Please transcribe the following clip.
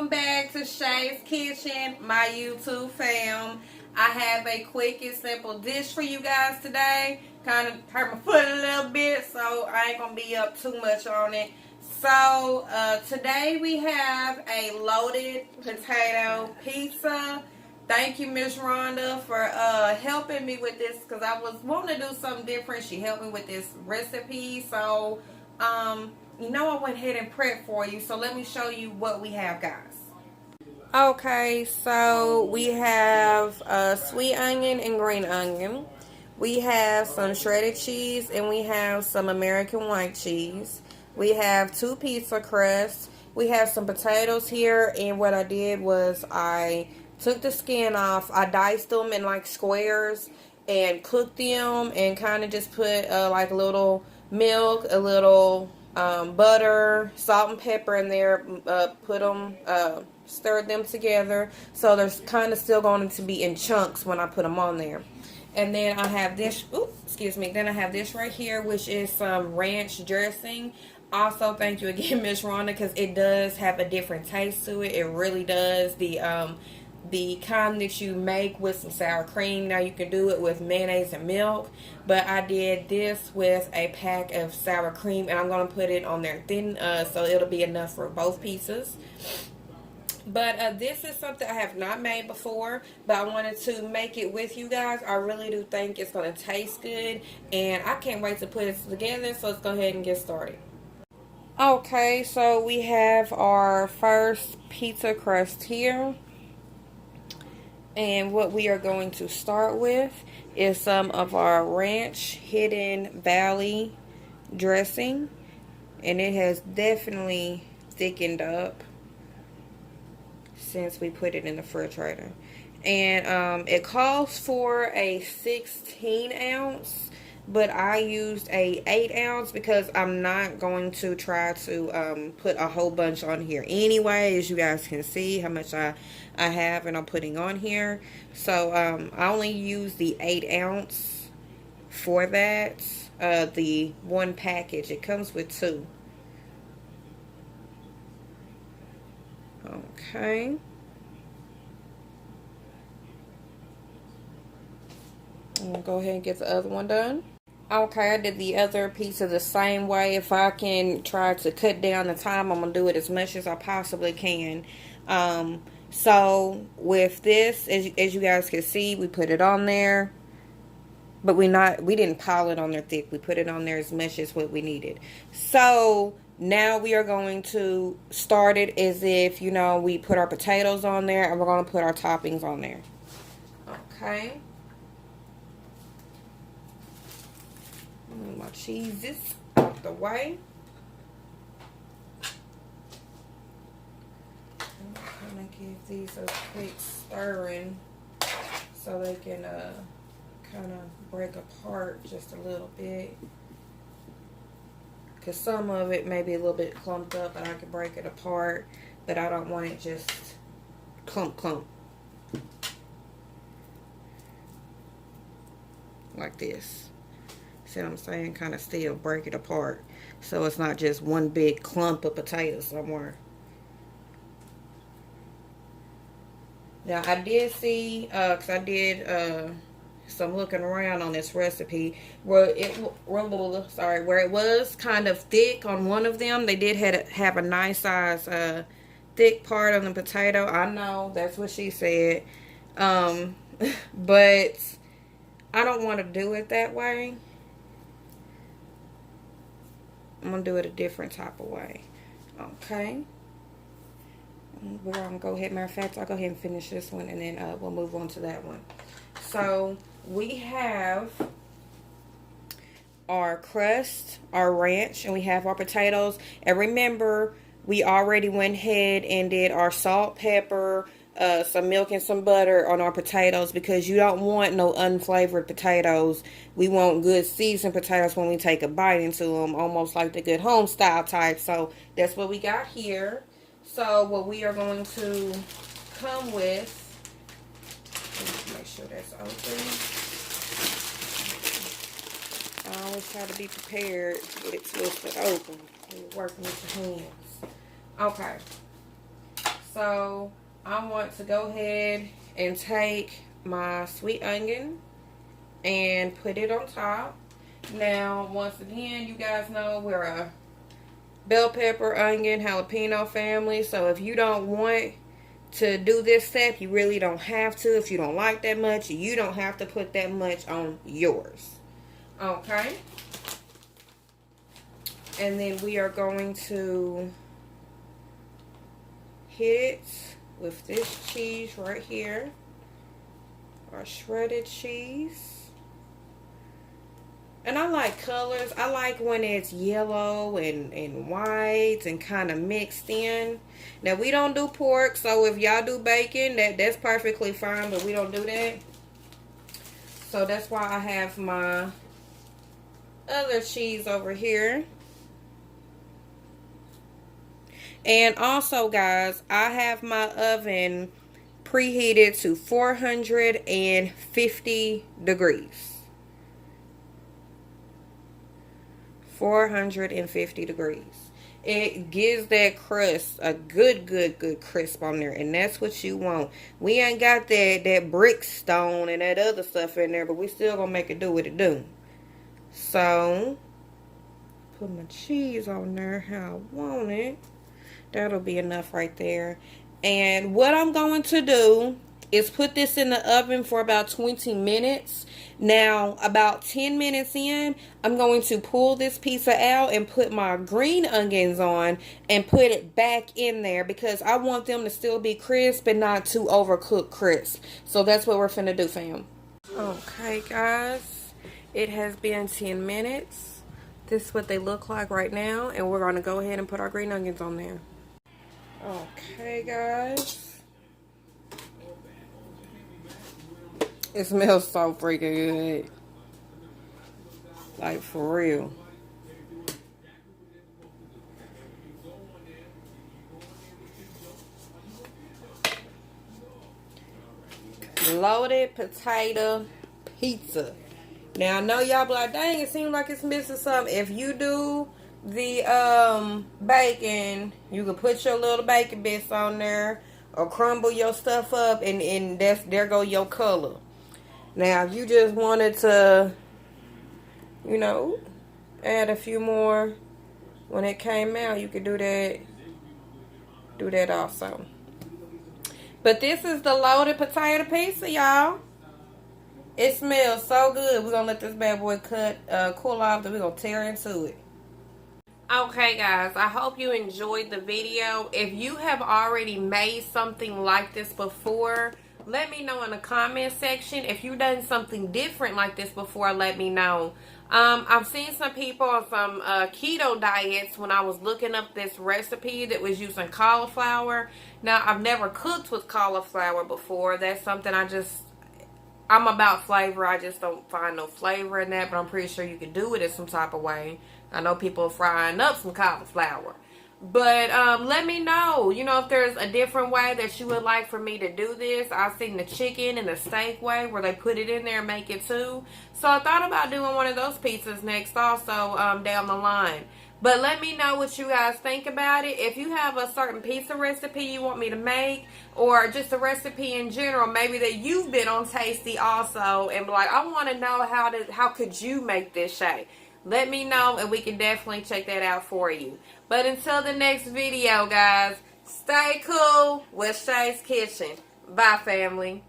welcome back to Shay's Kitchen, my YouTube fam. I have a quick and simple dish for you guys today. Kind of hurt my foot a little bit, so I ain't gonna be up too much on it. So today we have a loaded potato pizza. Thank you, Miss Rhonda, for helping me with this because I was wanting to do something different. She helped me with this recipe, so I went ahead and prepped for you. So let me show you what we have, guys. Okay, so we have sweet onion and green onion. We have some shredded cheese, and we have some American white cheese. We have 2 pizza crusts. We have some potatoes here, and what I did was I took the skin off. I diced them in like squares and cooked them, and kind of just put like a little milk, a little butter, salt and pepper in there. Put them, stirred them together, so they're kind of still going to be in chunks when I put them on there. And then I have this. Then I have this right here, which is some ranch dressing. Also, thank you again, Miss Rhonda, because it does have a different taste to it. It really does. The kind that you make with some sour cream. Now you can do it with mayonnaise and milk, but I did this with a pack of sour cream, and I'm going to put it on there thin, so it'll be enough for both pizzas. But this is something I have not made before, but I wanted to make it with you guys. I really do think it's going to taste good, and I can't wait to put it together, so let's go ahead and get started. Okay, so we have our first pizza crust here. And what we are going to start with is some of our ranch Hidden Valley dressing. And it has definitely thickened up since we put it in the refrigerator. And it calls for a 16 ounce, but I used a 8 ounce because I'm not going to try to put a whole bunch on here anyway. As you guys can see how much I have and I'm putting on here. So I only use the 8 ounce for that. The one package, it comes with 2. Okay. I'm gonna go ahead and get the other one done. Okay, I did the other pizza the same way. If I can try to cut down the time, I'm gonna do it as much as I possibly can. So with this, as you guys can see, we put it on there, but we didn't pile it on there thick. We put it on there as much as what we needed. So now we are going to start it as if, we put our potatoes on there, and we're going to put our toppings on there. Okay. Move my cheeses out the way. I'm going to give these a quick stirring so they can kind of break apart just a little bit. Because some of it may be a little bit clumped up and I can break it apart, but I don't want it just clump. Like this. See what I'm saying? Kind of still break it apart. So it's not just one big clump of potatoes somewhere. Now I did see, because I did some looking around on this recipe, where it was kind of thick on one of them. They did have a nice size thick part on the potato. I know that's what she said, but I don't want to do it that way. I'm gonna do it a different type of way. Okay. We're gonna go ahead. Matter of fact, I'll go ahead and finish this one, and then we'll move on to that one. So we have our crust, our ranch, and we have our potatoes. And remember, we already went ahead and did our salt, pepper, some milk, and some butter on our potatoes, because you don't want no unflavored potatoes. We want good seasoned potatoes when we take a bite into them, almost like the good home style type. So that's what we got here. So what we are going to come with, make sure that's open. I always try to be prepared to get it twisted open when you're working with your hands. Okay. So I want to go ahead and take my sweet onion and put it on top. Now, once again, you guys know we're a bell pepper, onion, jalapeno family. So if you don't want to do this step, you really don't have to. If you don't like that much, you don't have to put that much on yours. Okay. And then we are going to hit it with this cheese right here. Our shredded cheese. And I like colors. I like when it's yellow and white and kind of mixed in. Now, we don't do pork, so if y'all do bacon, that's perfectly fine, but we don't do that. So that's why I have my other cheese over here. And also, guys, I have my oven preheated to 450 degrees. 450 degrees. It gives that crust a good crisp on there, and that's what you want. We ain't got that brick stone and that other stuff in there, but we still gonna make it do what it do. So put my cheese on there how I want it. That'll be enough right there. And what I'm going to do is put this in the oven for about 20 minutes. Now, about 10 minutes in, I'm going to pull this pizza out and put my green onions on and put it back in there because I want them to still be crisp and not too overcooked crisp. So that's what we're finna do, fam. Okay, guys. It has been 10 minutes. This is what they look like right now. And we're going to go ahead and put our green onions on there. Okay, guys. It smells so freaking good. Like, for real. Loaded potato pizza. Now, I know y'all be like, dang, it seems like it's missing something. If you do the bacon, you can put your little bacon bits on there or crumble your stuff up, and there go your color. Now, if you just wanted to, you know, add a few more when it came out, you could do that. Do that also. But this is the loaded potato pizza, y'all. It smells so good. We're going to let this bad boy cool off, then we're going to tear into it. Okay, guys, I hope you enjoyed the video. If you have already made something like this before, let me know in the comment section. If you've done something different like this before, let me know. I've seen some people on some keto diets when I was looking up this recipe that was using cauliflower. Now, I've never cooked with cauliflower before. That's something I'm about flavor. I just don't find no flavor in that, but I'm pretty sure you can do it in some type of way. I know people are frying up some cauliflower. But let me know, if there's a different way that you would like for me to do this. I've seen the chicken and the steak way where they put it in there and make it too. So I thought about doing one of those pizzas next also down the line. But let me know what you guys think about it. If you have a certain pizza recipe you want me to make, or just a recipe in general, maybe that you've been on Tasty also, and be like, I want to know how could you make this shake. Let me know, and we can definitely check that out for you. But until the next video, guys, stay cool with Shay's Kitchen. Bye, family.